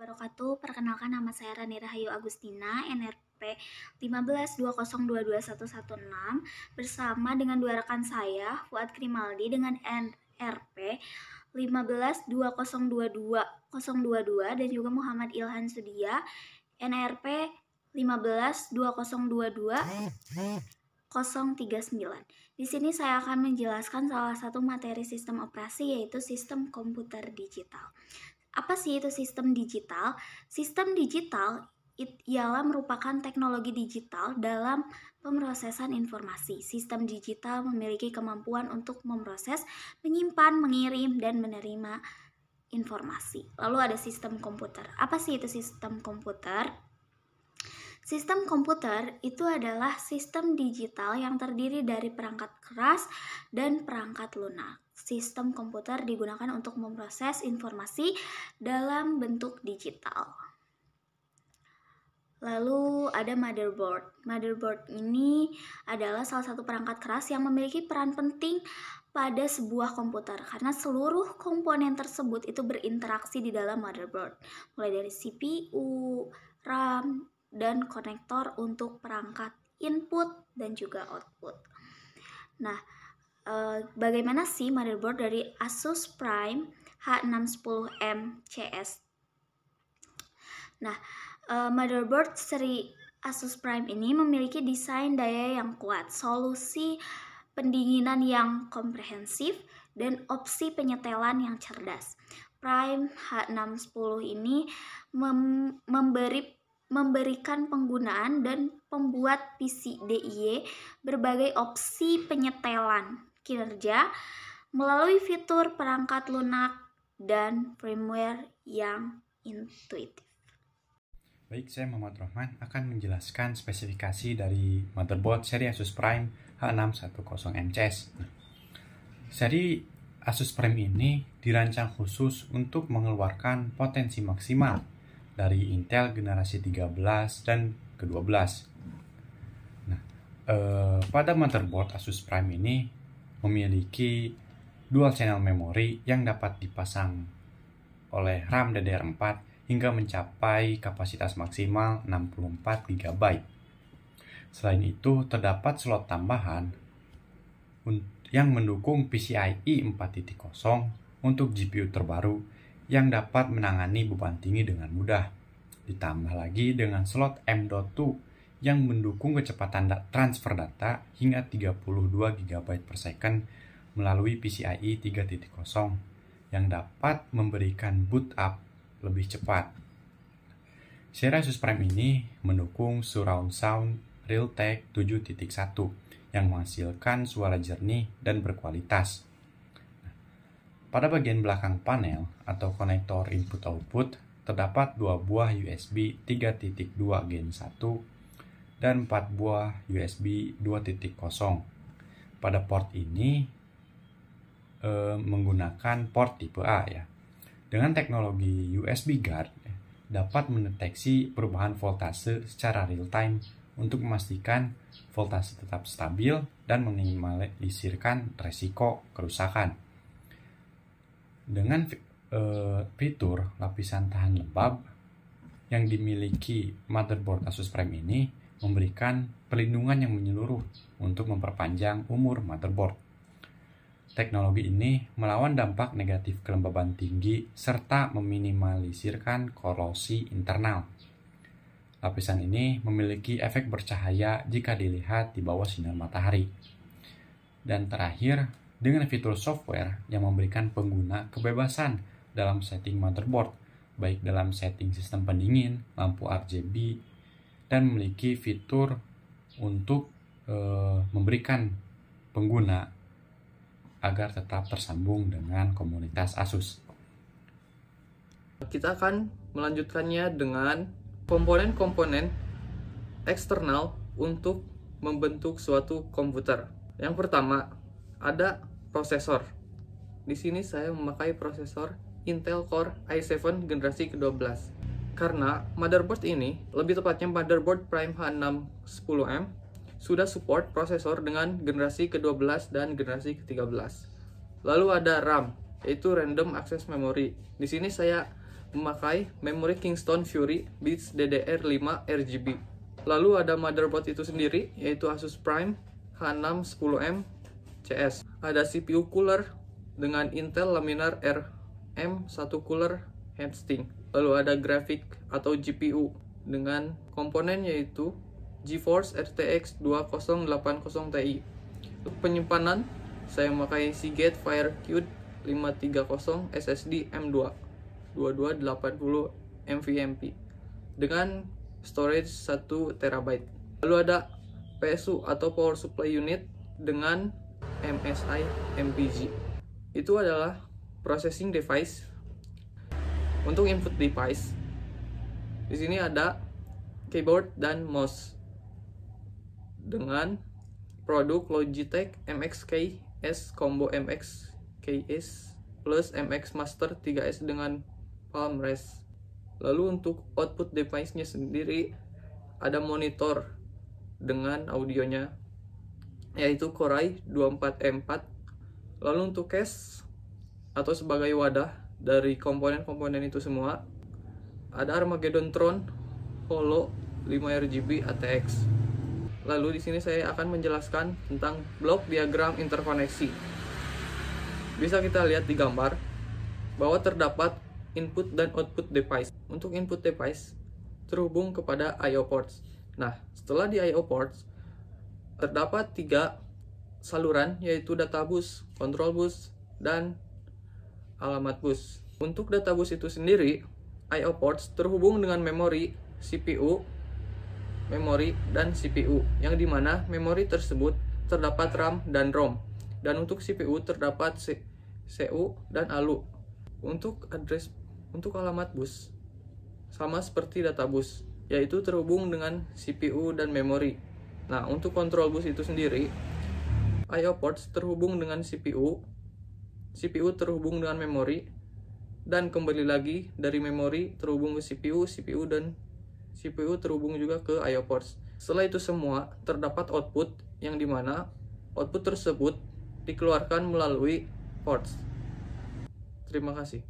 Wabarakatuh. Perkenalkan, nama saya Rani Rahayu Agustina, NRP 1520221116, bersama dengan dua rekan saya, Fuad Krimaldi dengan NRP 15202222 dan juga Muhammad Ilhan Sudia, NRP 152022-039. Di sini saya akan menjelaskan salah satu materi sistem operasi, yaitu sistem komputer digital. Apa sih itu sistem digital? Sistem digital ialah merupakan teknologi digital dalam pemrosesan informasi. Sistem digital memiliki kemampuan untuk memproses, menyimpan, mengirim, dan menerima informasi. Lalu ada sistem komputer. Apa sih itu sistem komputer? Sistem komputer itu adalah sistem digital yang terdiri dari perangkat keras dan perangkat lunak. Sistem komputer digunakan untuk memproses informasi dalam bentuk digital. Lalu ada motherboard. Motherboard ini adalah salah satu perangkat keras yang memiliki peran penting pada sebuah komputer karena seluruh komponen tersebut itu berinteraksi di dalam motherboard, mulai dari CPU, RAM, dan konektor untuk perangkat input dan juga output. Nah, bagaimana sih motherboard dari Asus Prime H610M CS? Nah, motherboard seri Asus Prime ini memiliki desain daya yang kuat, solusi pendinginan yang komprehensif, dan opsi penyetelan yang cerdas. Prime H610 ini memberikan penggunaan dan pembuat PC DIY berbagai opsi penyetelan kinerja melalui fitur perangkat lunak dan firmware yang intuitif. Baik, saya Muhammad Rohman akan menjelaskan spesifikasi dari motherboard seri Asus Prime H610MCS. Seri Asus Prime ini dirancang khusus untuk mengeluarkan potensi maksimal dari Intel generasi 13 dan ke-12. Pada motherboard Asus Prime ini memiliki dual channel memory yang dapat dipasang oleh RAM DDR4 hingga mencapai kapasitas maksimal 64 GB. Selain itu, terdapat slot tambahan yang mendukung PCIe 4.0 untuk GPU terbaru yang dapat menangani beban tinggi dengan mudah. Ditambah lagi dengan slot M.2 yang mendukung kecepatan transfer data hingga 32 GB per second melalui PCIe 3.0 yang dapat memberikan boot up lebih cepat. Seri Asus Prime ini mendukung Surround Sound Realtek 7.1 yang menghasilkan suara jernih dan berkualitas. Pada bagian belakang panel atau konektor input-output terdapat 2 buah USB 3.2 Gen 1 dan 4 buah USB 2.0. Pada port ini menggunakan port tipe A ya. Dengan teknologi USB Guard dapat mendeteksi perubahan voltase secara real time untuk memastikan voltase tetap stabil dan meminimalisirkan resiko kerusakan. Dengan fitur lapisan tahan lembab yang dimiliki motherboard Asus Prime ini memberikan perlindungan yang menyeluruh untuk memperpanjang umur motherboard. Teknologi ini melawan dampak negatif kelembaban tinggi serta meminimalisirkan korosi internal. Lapisan ini memiliki efek bercahaya jika dilihat di bawah sinar matahari. Dan terakhir, dengan fitur software yang memberikan pengguna kebebasan dalam setting motherboard, baik dalam setting sistem pendingin, lampu RGB, dan memiliki fitur untuk memberikan pengguna agar tetap tersambung dengan komunitas Asus. Kita akan melanjutkannya dengan komponen-komponen eksternal untuk membentuk suatu komputer. Yang pertama, ada prosesor. Di sini saya memakai prosesor Intel Core i7 generasi ke-12. Karena motherboard ini, lebih tepatnya motherboard Prime H610M, sudah support prosesor dengan generasi ke-12 dan generasi ke-13. Lalu ada RAM, yaitu Random Access Memory. Di sini saya memakai memori Kingston Fury bits DDR5 RGB. Lalu ada motherboard itu sendiri, yaitu Asus Prime H610M CS. Ada CPU cooler dengan Intel Laminar RM1 cooler heatsink. Lalu ada grafik atau GPU dengan komponen yaitu GeForce RTX 2080 Ti. Untuk penyimpanan, saya memakai Seagate FireQude 530 SSD M2 2280 MVMP dengan storage 1 TB. Lalu ada PSU atau Power Supply Unit dengan MSI MPG. Itu adalah processing device. Untuk input device, di sini ada keyboard dan mouse dengan produk Logitech MX KS Combo MX KS plus MX Master 3S dengan palm rest. Lalu untuk output device-nya sendiri ada monitor dengan audionya yaitu Core i24E4. Lalu untuk case atau sebagai wadah dari komponen-komponen itu semua ada Armageddon Tron Holo 5RGB ATX. Lalu di sini saya akan menjelaskan tentang blok diagram interkoneksi. Bisa kita lihat di gambar bahwa terdapat input dan output device. Untuk input device terhubung kepada I/O ports. Nah, setelah di I/O ports terdapat 3 saluran yaitu data bus, control bus, dan alamat bus. Untuk data bus itu sendiri, I/O ports terhubung dengan memori, CPU, memori, dan CPU, yang dimana memori tersebut terdapat RAM dan ROM, dan untuk CPU terdapat CU dan ALU. Untuk alamat bus sama seperti data bus, yaitu terhubung dengan CPU dan memori. Nah, untuk control bus itu sendiri, I/O ports terhubung dengan CPU terhubung dengan memori, dan kembali lagi dari memori terhubung ke CPU dan CPU terhubung juga ke I/O ports. Setelah itu semua terdapat output, yang dimana output tersebut dikeluarkan melalui ports. Terima kasih.